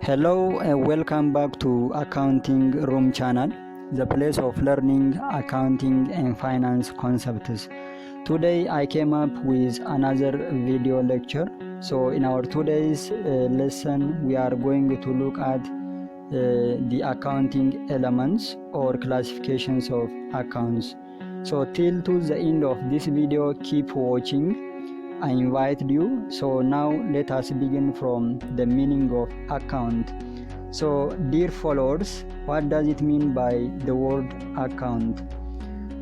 Hello and welcome back to Accounting Room channel, the place of learning accounting and finance concepts. Today I came up with another video lecture. So in our today's lesson we are going to look at the accounting elements or classifications of accounts. So till to the end of this video, keep watching. I invite you. So now let us begin from the meaning of account. So dear followers, what does it mean by the word account?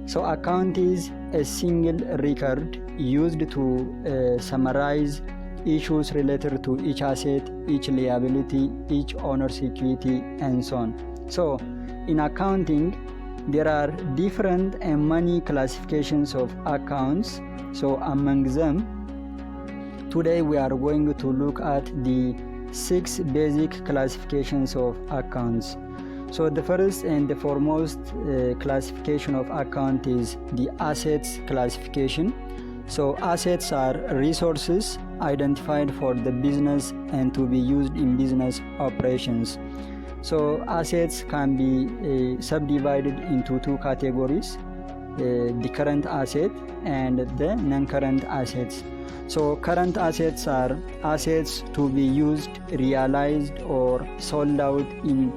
So account is a single record used to summarize issues related to each asset, each liability, each owner's equity, and so on. So in accounting, there are different and many classifications of accounts. So among them, today we are going to look at the 6 basic classifications of accounts. So the first and the foremost classification of account is the assets classification. So assets are resources identified for the business and to be used in business operations. So assets can be subdivided into 2 categories, the current asset and the non-current assets. So current assets are assets to be used, realized or sold out in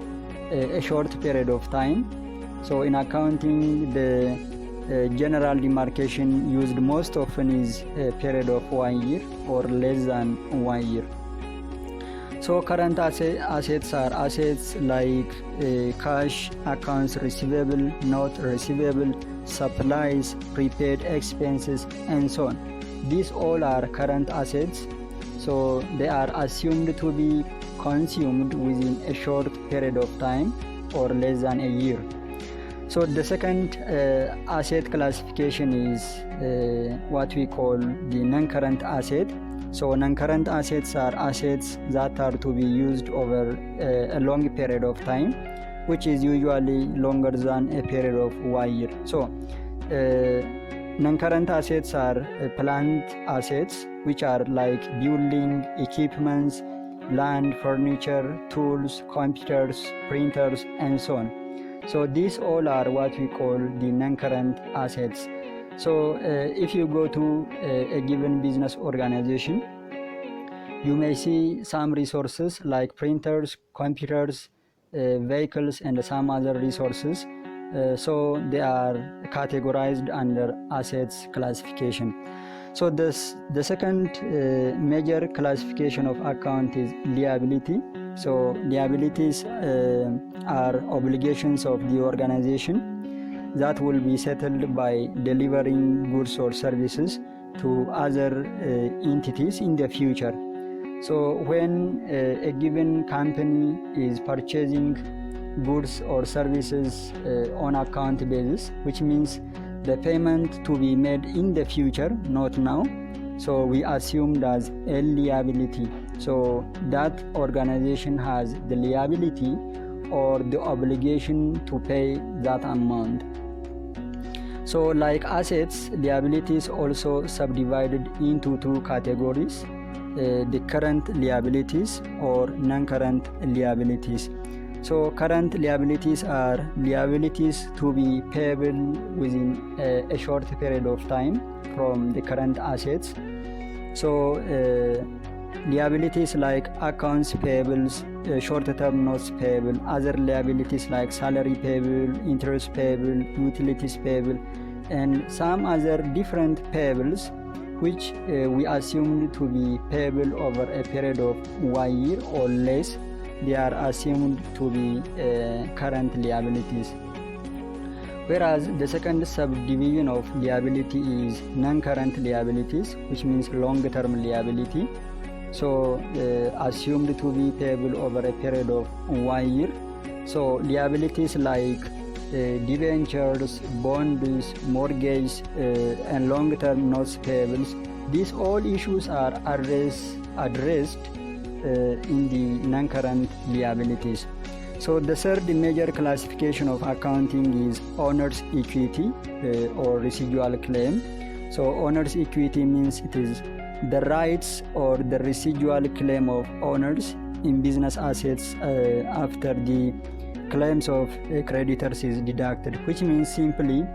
a short period of time. So in accounting, the general demarcation used most often is a period of 1 year or less than 1 year. So current assets are assets like cash, accounts receivable, note receivable, supplies, prepaid expenses, and so on. These all are current assets, so they are assumed to be consumed within a short period of time or less than a year. So the second asset classification is what we call the non-current asset. So non-current assets are assets that are to be used over a long period of time, which is usually longer than a period of 1 year. So non-current assets are plant assets, which are like building, equipments, land, furniture, tools, computers, printers, and so on. So these all are what we call the non-current assets. So if you go to a given business organization, you may see some resources like printers, computers, vehicles, and some other resources. So they are categorized under assets classification. So the second major classification of account is liability. So liabilities are obligations of the organization that will be settled by delivering goods or services to other entities in the future. So when a given company is purchasing goods or services on account basis, which means the payment to be made in the future, not now, so we assumed as a liability. So that organization has the liability or the obligation to pay that amount. So like assets, liabilities also subdivided into 2 categories, the current liabilities or non-current liabilities. So current liabilities are liabilities to be payable within a short period of time from the current assets. So liabilities like accounts payables, short-term notes payable, other liabilities like salary payable, interest payable, utilities payable, and some other different payables which we assumed to be payable over a period of 1 year or less. They are assumed to be current liabilities. Whereas the second subdivision of liability is non-current liabilities, which means long-term liability. So assumed to be payable over a period of 1 year. So liabilities like debentures, bonds, mortgage, and long-term notes payables, these all issues are addressed in the non-current liabilities. So the third major classification of accounting is owner's equity or residual claim. So owner's equity means it is the rights or the residual claim of owners in business assets after the claims of creditors is deducted, which means simply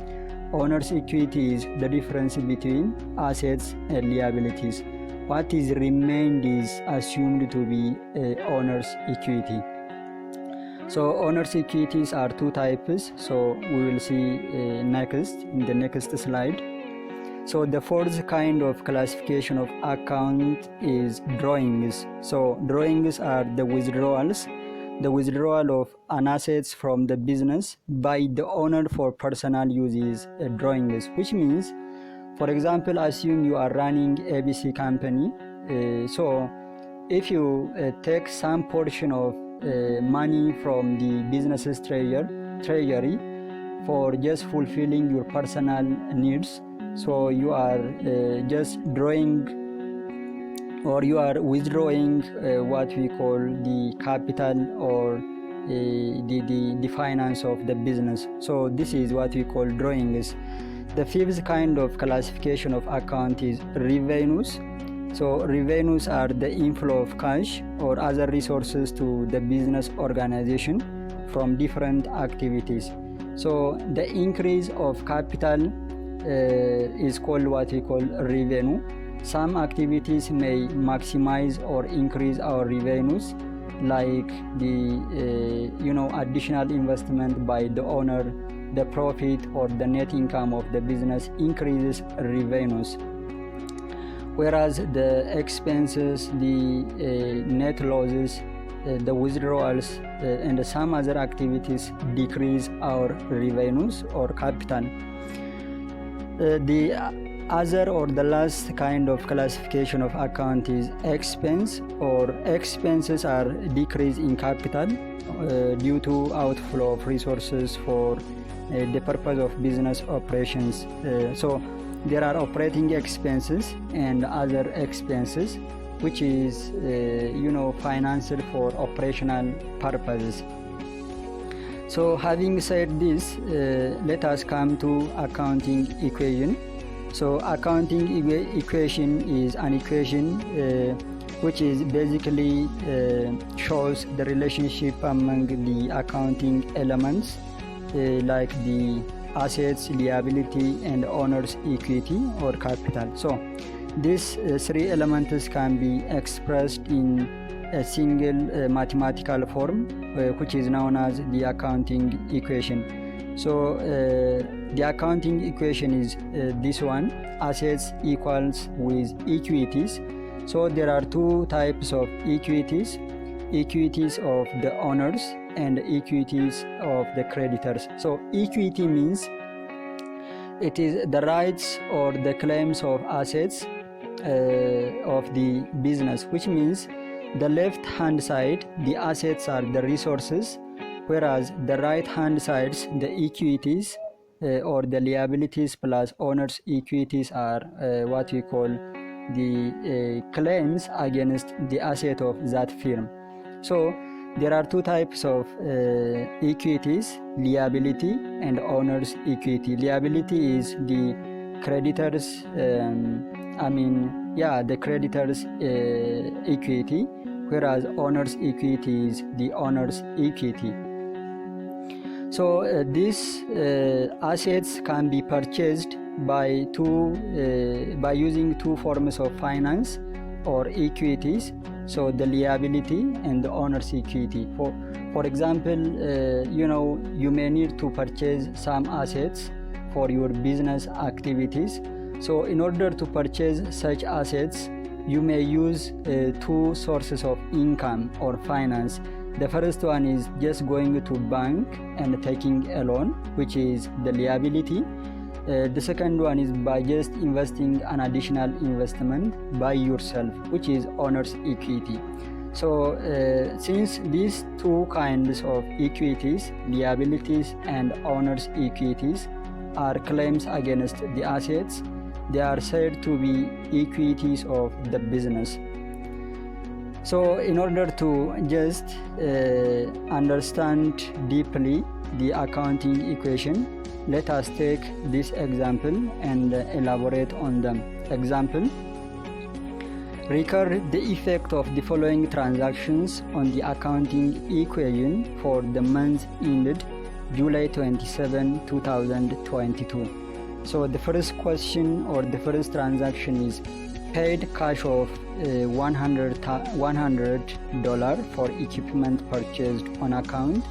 owner's equity is the difference between assets and liabilities. What is remained is assumed to be owner's equity. So owner's equities are two types, so we will see next in the next slide. So the fourth kind of classification of account is drawings. So drawings are the withdrawals of an assets from the business by the owner for personal use is drawings, which means, for example, assume you are running ABC company. So if you take some portion of money from the business's treasury for just fulfilling your personal needs, so you are just drawing, or you are withdrawing what we call the capital or the finance of the business. So this is what we call drawings. The fifth kind of classification of account is revenues. So revenues are the inflow of cash or other resources to the business organization from different activities. So the increase of capital is called what we call revenue. Some activities may maximize or increase our revenues, like the additional investment by the owner, the profit or the net income of the business increases revenues, whereas the expenses, the net losses, the withdrawals and some other activities decrease our revenues or capital. The other or the last kind of classification of account is expense, or expenses are decrease in capital due to outflow of resources for the purpose of business operations. So there are operating expenses and other expenses which is financed for operational purposes. So having said this, let us come to accounting equation. So accounting equation is an equation which is basically shows the relationship among the accounting elements like the assets, liability and owner's equity or capital. So these three elements can be expressed in a single mathematical form which is known as the accounting equation. So the accounting equation is this one: assets equals with equities. So there are two types of equities: equities of the owners and equities of the creditors. So equity means it is the rights or the claims of assets of the business, which means the left hand side, the assets are the resources, whereas the right hand sides, the equities or the liabilities plus owners equities are what we call the claims against the asset of that firm. So there are two types of equities: liability and owners equity. Liability is the creditors the creditors equity, whereas owners equity is the owners equity. So these assets can be purchased by using two forms of finance or equities. So the liability and the owner's equity. For example, you may need to purchase some assets for your business activities. So in order to purchase such assets, you may use two sources of income or finance. The first one is just going to bank and taking a loan, which is the liability. The second one is by just investing an additional investment by yourself, which is owner's equity. So since these two kinds of equities, liabilities and owner's equities, are claims against the assets, they are said to be equities of the business. So in order to just understand deeply the accounting equation, let us take this example and elaborate on them. Example: Record the effect of the following transactions on the accounting equation for the month ended July 27, 2022. So the first question or the first transaction is paid cash of $100 for equipment purchased on account.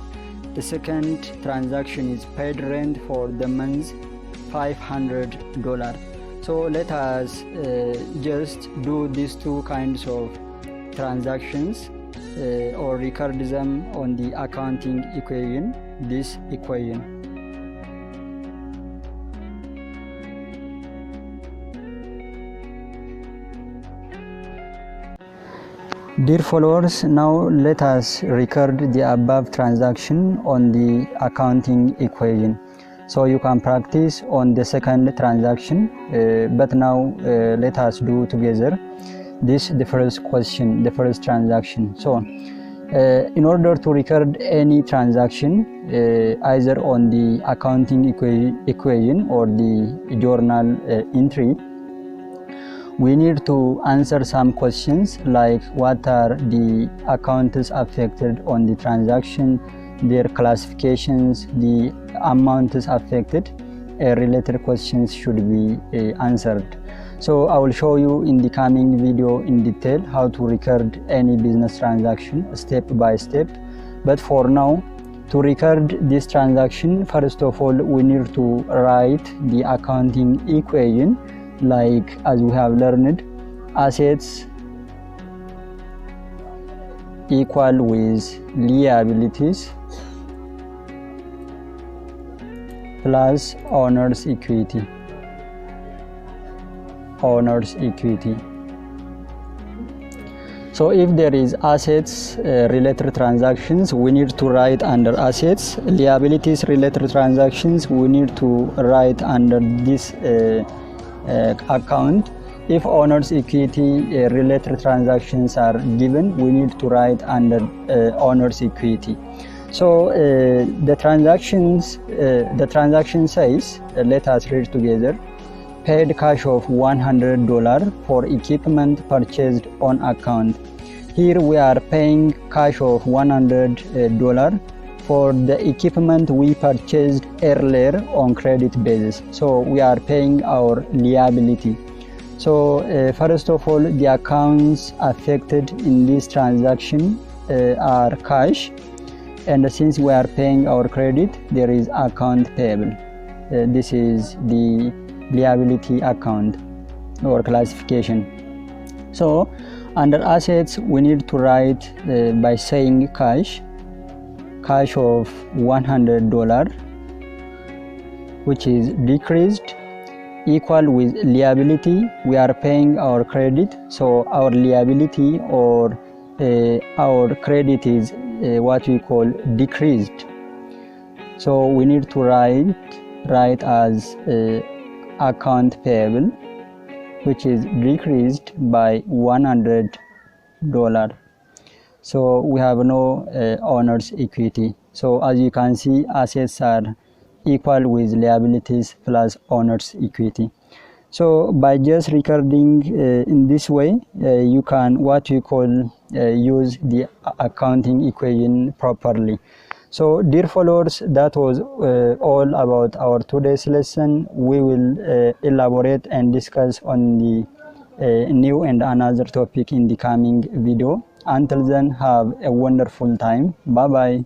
The second transaction is paid rent for the month $500. So let us just do these two kinds of transactions or record them on the accounting equation, this equation. Dear followers, now let us record the above transaction on the accounting equation. So you can practice on the second transaction, but now let us do together the first question, the first transaction. So in order to record any transaction either on the accounting equation or the journal entry, we need to answer some questions like what are the accounts affected on the transaction, their classifications, the amounts affected. Related questions should be answered. So I will show you in the coming video in detail how to record any business transaction step by step. But for now, to record this transaction, first of all, we need to write the accounting equation like as we have learned, assets equal with liabilities plus owner's equity. So if there is assets related transactions, we need to write under assets. Liabilities related transactions, we need to write under this account. If owner's equity related transactions are given, we need to write under owner's equity. So the transaction says, let us read together, paid cash of $100 for equipment purchased on account. Here we are paying cash of $100 for the equipment we purchased earlier on credit basis. So we are paying our liability. So first of all, the accounts affected in this transaction are cash, and since we are paying our credit, there is account payable. This is the liability account or classification. So under assets, we need to write by saying cash of $100, which is decreased, equal with liability. We are paying our credit, so our liability or our credit is what we call decreased. So we need to write as account payable, which is decreased by $100. So we have no owner's equity. So as you can see, assets are equal with liabilities plus owner's equity. So by just recording in this way, you can what you call use the accounting equation properly. So dear followers, that was all about our today's lesson. We will elaborate and discuss on the new and another topic in the coming video. Until then, have a wonderful time. Bye bye.